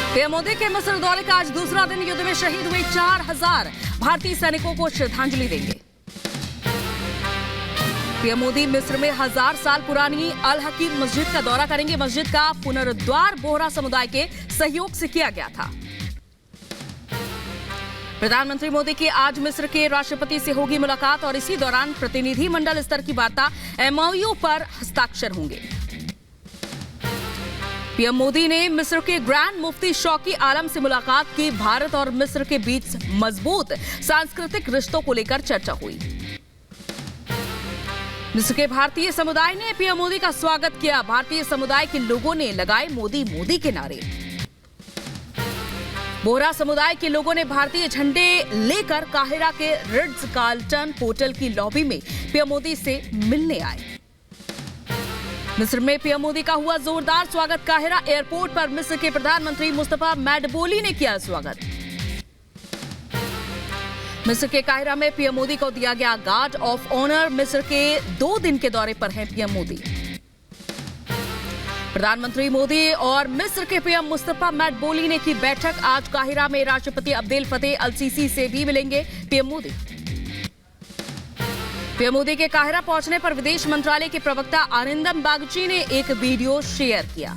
PM Modi के मिस्र दौरे का आज दूसरा दिन। युद्ध में शहीद हुए 4000 भारतीय सैनिकों को श्रद्धांजलि देंगे। पीएम मोदी मिस्र में 1000 साल पुरानी अल हकीम मस्जिद का दौरा करेंगे। मस्जिद का पुनरुद्धार बोहरा समुदाय के सहयोग से किया गया था। प्रधानमंत्री मोदी की आज मिस्र के राष्ट्रपति से होगी मुलाकात और इसी दौरान प्रतिनिधि मंडल स्तर की वार्ता एमओयू पर हस्ताक्षर होंगे। पीएम मोदी ने मिस्र के ग्रैंड मुफ्ती शौकी आलम से मुलाकात की। भारत और मिस्र के बीच मजबूत सांस्कृतिक रिश्तों को लेकर चर्चा हुई। मिस्र के भारतीय समुदाय ने पीएम मोदी का स्वागत किया। भारतीय समुदाय के लोगों ने लगाए मोदी मोदी के नारे। बोहरा समुदाय के लोगों ने भारतीय झंडे लेकर काहिरा के रिट्ज कार्ल्टन होटल की लॉबी में पीएम मोदी से मिलने आए। मिस्र में पीएम मोदी का हुआ जोरदार स्वागत। काहिरा एयरपोर्ट पर मिस्र के प्रधानमंत्री मुस्तफा मैडबोली ने किया स्वागत। मिस्र के काहिरा में पीएम मोदी को दिया गया गार्ड ऑफ ऑनर। मिस्र के 2 दिन के दौरे पर हैं पीएम मोदी। प्रधानमंत्री मोदी और मिस्र के पीएम मुस्तफा मैडबोली ने की बैठक। आज काहिरा में राष्ट्रपति अब्देल फतेह अल सीसी से भी मिलेंगे पीएम मोदी। पीएम मोदी के काहिरा पहुंचने पर विदेश मंत्रालय के प्रवक्ता आरिंदम बागची ने एक वीडियो शेयर किया।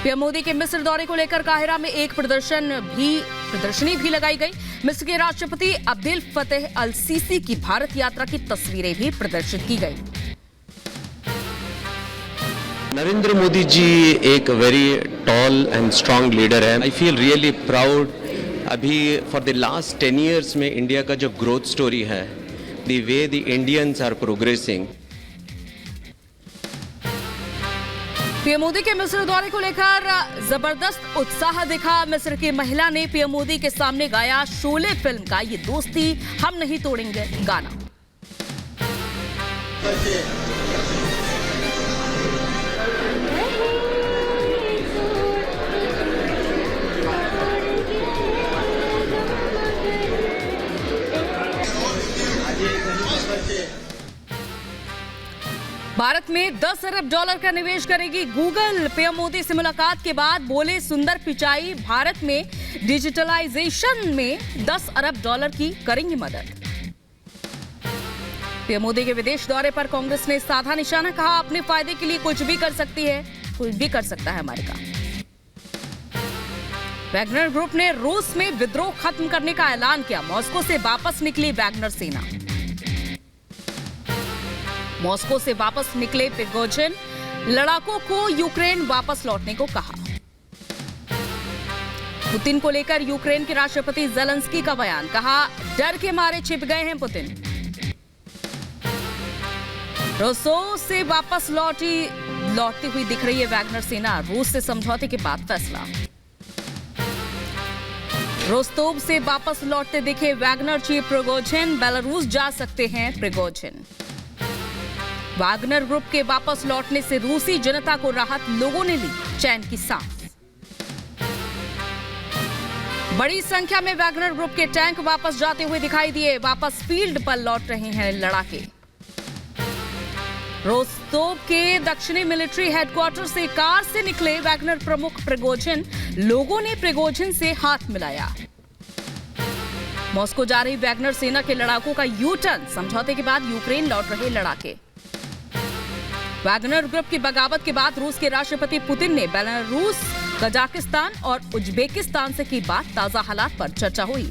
पीएम मोदी के मिस्र दौरे को लेकर काहिरा में एक प्रदर्शनी भी लगाई गई। मिस्र के राष्ट्रपति अब्देल फतेह अल सीसी की भारत यात्रा की तस्वीरें भी प्रदर्शित की गई। नरेंद्र मोदी जी एक very tall and strong leader है। I feel really proud. अभी फॉर द लास्ट 10 years में इंडिया का जो ग्रोथ स्टोरी है, the way the Indians are progressing. PM Modi के मिस्र दौरे को लेकर जबरदस्त उत्साह दिखा। मिस्र की महिला ने पीएम मोदी के सामने गाया शोले फिल्म का ये दोस्ती हम नहीं तोड़ेंगे गाना। भारत में $10 अरब का निवेश करेगी गूगल। पीएम मोदी से मुलाकात के बाद बोले सुंदर पिचाई, भारत में डिजिटलाइजेशन में $10 अरब की करेंगी मदद। पीएम मोदी के विदेश दौरे पर कांग्रेस ने साधा निशाना। कहा अपने फायदे के लिए कुछ भी कर सकती है, कुछ भी कर सकता है अमेरिका। वैगनर ग्रुप ने रूस में विद्रोह खत्म करने का ऐलान किया। मॉस्को से वापस निकली वैगनर सेना। मॉस्को से वापस निकले प्रिगोजिन। लड़ाकों को यूक्रेन वापस लौटने को कहा। पुतिन को लेकर यूक्रेन के राष्ट्रपति ज़ेलेंस्की का बयान। कहा डर के मारे छिप गए हैं पुतिन। रोसो से वापस लौटती हुई दिख रही है वैगनर सेना। रूस से समझौते के बाद फैसला। रोस्तोव से वापस लौटते दिखे वैगनर चीफ प्रिगोजिन। बेलारूस जा सकते हैं प्रिगोजिन। वैगनर ग्रुप के वापस लौटने से रूसी जनता को राहत, लोगों ने ली चैन की सांस। बड़ी संख्या में वैगनर ग्रुप के टैंक वापस जाते हुए दिखाई दिए। वापस फील्ड पर लौट रहे हैं लड़ाके। रोस्तोव के दक्षिणी मिलिट्री हेडक्वार्टर से कार से निकले वैगनर प्रमुख प्रिगोजिन। लोगों ने प्रिगोजिन से हाथ मिलाया। मॉस्को जा रही वैगनर सेना के लड़ाकों का यू टर्न। समझौते के बाद यूक्रेन लौट रहे लड़ाके। वैगनर ग्रुप की बगावत के बाद रूस के राष्ट्रपति पुतिन ने बेलारूस, कजाकिस्तान और उज्बेकिस्तान से की बात। ताजा हालात पर चर्चा हुई।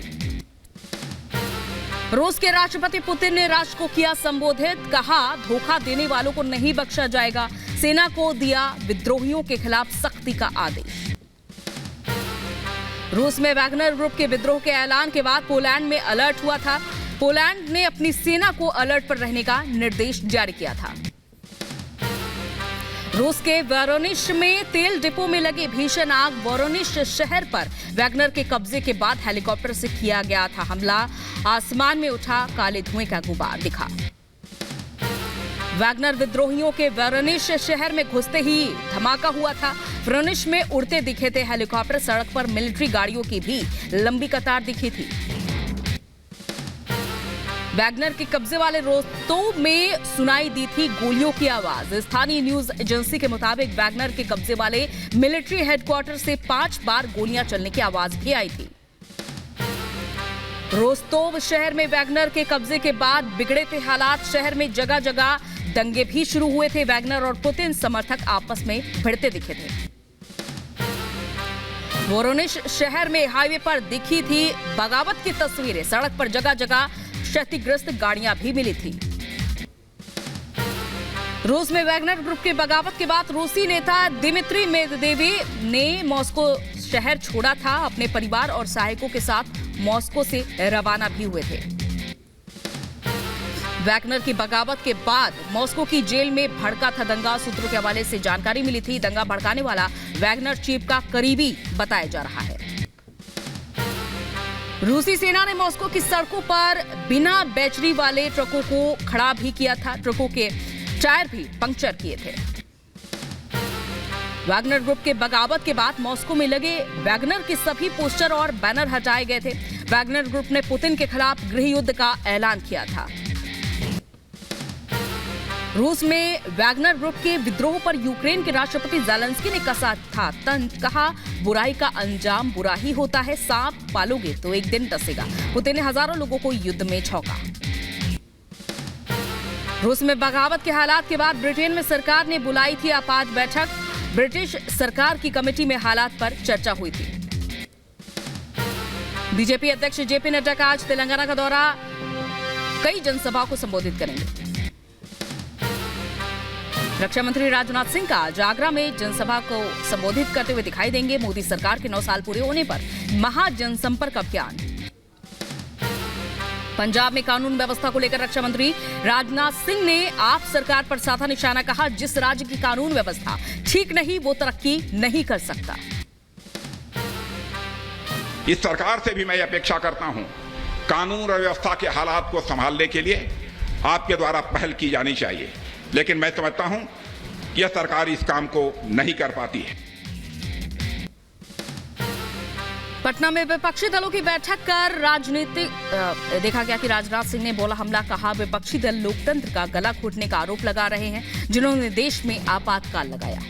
रूस के राष्ट्रपति पुतिन ने राष्ट्र को किया संबोधित। कहा धोखा देने वालों को नहीं बख्शा जाएगा। सेना को दिया विद्रोहियों के खिलाफ सख्ती का आदेश। रूस में वैगनर ग्रुप के विद्रोह के ऐलान के बाद पोलैंड में अलर्ट हुआ था। पोलैंड ने अपनी सेना को अलर्ट पर रहने का निर्देश जारी किया था। रूस के वोरोनिश में तेल डिपो में लगी भीषण आग। वोरोनिश शहर पर वैगनर के कब्जे के बाद हेलीकॉप्टर से किया गया था हमला। आसमान में उठा काले धुएं का गुबार दिखा। वैगनर विद्रोहियों के वोरोनिश शहर में घुसते ही धमाका हुआ था। वोरोनिश में उड़ते दिखे थे हेलीकॉप्टर। सड़क पर मिलिट्री गाड़ियों की भी लंबी कतार दिखी थी। वैगनर के कब्जे वाले रोस्तोव में सुनाई दी थी गोलियों की आवाज। स्थानीय न्यूज एजेंसी के मुताबिक वैगनर के कब्जे वाले मिलिट्री हेडक्वार्टर से 5 बार गोलियां चलने की आवाज भी आई थी। रोस्तोव शहर में वैगनर के कब्जे के बाद बिगड़े थे हालात। शहर में जगह जगह दंगे भी शुरू हुए थे। वैगनर और पुतिन समर्थक आपस में भिड़ते दिखे थे। वोरोनिश शहर में हाईवे पर दिखी थी बगावत की तस्वीरें। सड़क पर जगह जगह क्षतिग्रस्त गाड़ियां भी मिली थी। रूस में वैगनर ग्रुप के बगावत के बाद रूसी नेता दिमित्री मेदवेदेव ने मॉस्को शहर छोड़ा था। अपने परिवार और सहायकों के साथ मॉस्को से रवाना भी हुए थे। वैगनर की बगावत के बाद मॉस्को की जेल में भड़का था दंगा। सूत्रों के हवाले से जानकारी मिली थी दंगा भड़काने वाला वैगनर चीफ का करीबी बताया जा रहा है। रूसी सेना ने मॉस्को की सड़कों पर बिना बैटरी वाले ट्रकों को खड़ा भी किया था। ट्रकों के टायर भी पंक्चर किए थे। वैगनर ग्रुप के बगावत के बाद मॉस्को में लगे वैगनर के सभी पोस्टर और बैनर हटाए गए थे। वैगनर ग्रुप ने पुतिन के खिलाफ गृह युद्ध का ऐलान किया था। रूस में वैगनर ग्रुप के विद्रोह पर यूक्रेन के राष्ट्रपति ज़ेलेंस्की ने कसा था तंज। कहा, बुराई का अंजाम बुरा ही होता है, सांप पालोगे तो एक दिन डसेगा। पुतिन ने हजारों लोगों को युद्ध में झोंका। रूस में बगावत के हालात के बाद ब्रिटेन में सरकार ने बुलाई थी आपात बैठक। ब्रिटिश सरकार की कमेटी में हालात पर चर्चा हुई थी। बीजेपी अध्यक्ष जेपी नड्डा का आज तेलंगाना का दौरा, कई जनसभा को संबोधित करेंगे। रक्षा मंत्री राजनाथ सिंह का आज आगरा में जनसभा को संबोधित करते हुए दिखाई देंगे। मोदी सरकार के 9 साल पूरे होने पर महाजनसंपर्क अभियान। पंजाब में कानून व्यवस्था को लेकर रक्षा मंत्री राजनाथ सिंह ने आप सरकार पर साधा निशाना। कहा, जिस राज्य की कानून व्यवस्था ठीक नहीं वो तरक्की नहीं कर सकता। इस सरकार से भी मैं अपेक्षा करता हूं, कानून और व्यवस्था के हालात को संभालने के लिए आपके द्वारा पहल की जानी चाहिए, लेकिन मैं समझता हूं कि यह सरकार इस काम को नहीं कर पाती है। पटना में विपक्षी दलों की बैठक कर देखा गया कि राजनाथ सिंह ने बोला हमला। कहा, विपक्षी दल लोकतंत्र का गला घोटने का आरोप लगा रहे हैं, जिन्होंने देश में आपातकाल लगाया।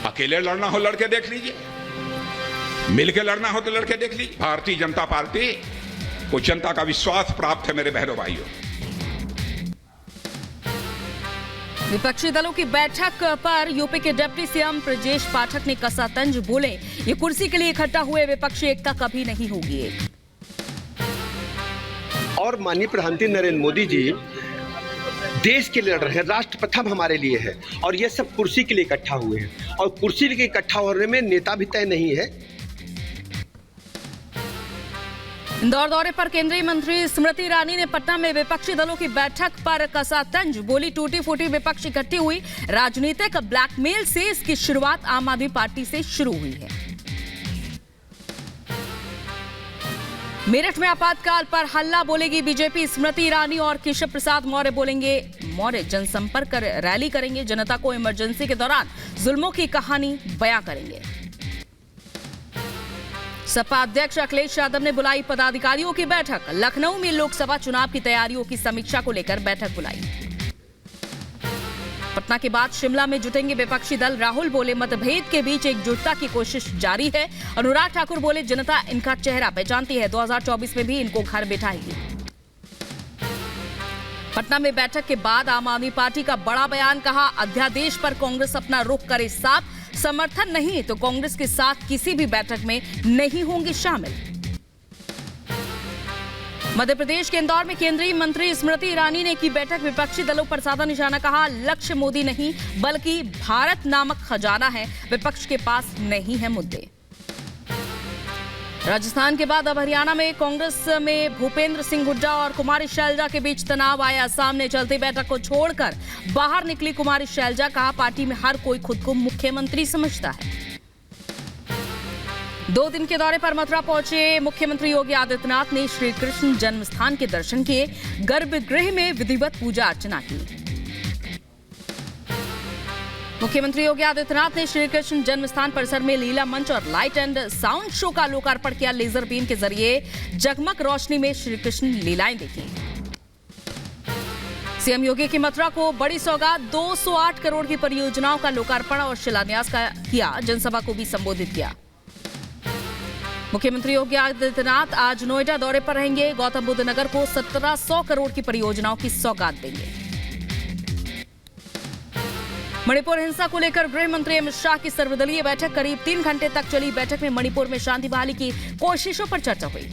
अकेले लड़ना हो लड़के देख लीजिए, मिलकर लड़ना हो तो लड़के देख लीजिए। भारतीय जनता पार्टी को जनता का विश्वास प्राप्त है मेरे बहनों भाइयों। विपक्षी दलों की बैठक पर यूपी के डिप्टी सीएम ब्रजेश पाठक ने कसा तंज। बोले, ये कुर्सी के लिए इकट्ठा हुए विपक्षी एकता कभी नहीं होगी। और माननीय प्रधानमंत्री नरेंद्र मोदी जी देश के लिए लड़ रहे हैं, राष्ट्र प्रथम हमारे लिए है, और ये सब कुर्सी के लिए इकट्ठा हुए हैं। और कुर्सी के इकट्ठा होने में नेता भी तय नहीं है। इंदौर दौरे पर केंद्रीय मंत्री स्मृति ईरानी ने पटना में विपक्षी दलों की बैठक पर कसा तंज। बोली, टूटी फूटी विपक्ष इकट्ठी हुई। राजनीतिक ब्लैकमेल से इसकी शुरुआत आम आदमी पार्टी से शुरू हुई है। मेरठ में आपातकाल पर हल्ला, बोलेगी बीजेपी। स्मृति ईरानी और केशव प्रसाद मौर्य बोलेंगे। मौर्य जनसंपर्क कर रैली करेंगे। जनता को इमरजेंसी के दौरान जुल्मों की कहानी बयां करेंगे। सपा अध्यक्ष अखिलेश यादव ने बुलाई पदाधिकारियों की बैठक। लखनऊ में लोकसभा चुनाव की तैयारियों की समीक्षा को लेकर बैठक बुलाई। पटना के बाद शिमला में जुटेंगे विपक्षी दल। राहुल बोले, मतभेद के बीच एकजुटता की कोशिश जारी है। अनुराग ठाकुर बोले, जनता इनका चेहरा पहचानती है, 2024 में भी इनको घर बिठाएगी। पटना में बैठक के बाद आम आदमी पार्टी का बड़ा बयान। कहा, अध्यादेश पर कांग्रेस अपना रुख करे साफ। समर्थन नहीं तो कांग्रेस के साथ किसी भी बैठक में नहीं होंगे शामिल। मध्य प्रदेश के इंदौर में केंद्रीय मंत्री स्मृति ईरानी ने की बैठक। विपक्षी दलों पर साधा निशाना। कहा, लक्ष्य मोदी नहीं बल्कि भारत नामक खजाना है, विपक्ष के पास नहीं है मुद्दे। राजस्थान के बाद अब हरियाणा में कांग्रेस में भूपेंद्र सिंह हुड्डा और कुमारी शैलजा के बीच तनाव आया सामने। चलती बैठक को छोड़कर बाहर निकली कुमारी शैलजा। कहा, पार्टी में हर कोई खुद को मुख्यमंत्री समझता है। 2 दिन के दौरे पर मथुरा पहुंचे मुख्यमंत्री योगी आदित्यनाथ ने श्री कृष्ण जन्म स्थान के दर्शन किए। गर्भगृह में विधिवत पूजा अर्चना की। मुख्यमंत्री योगी आदित्यनाथ ने श्री कृष्ण जन्मस्थान परिसर में लीला मंच और लाइट एंड साउंड शो का लोकार्पण किया। लेजर बीम के जरिए जगमग रोशनी में श्री कृष्ण लीलाएं देखी। सीएम योगी की मथुरा को बड़ी सौगात, 208 करोड़ की परियोजनाओं का लोकार्पण और शिलान्यास किया। जनसभा को भी संबोधित किया। मुख्यमंत्री योगी आदित्यनाथ आज नोएडा दौरे पर रहेंगे। गौतम बुद्ध नगर को 1700 करोड़ की परियोजनाओं की सौगात देंगे। मणिपुर हिंसा को लेकर गृह मंत्री अमित शाह की सर्वदलीय बैठक, करीब 3 घंटे तक चली बैठक में मणिपुर में शांति बहाली की कोशिशों पर चर्चा हुई।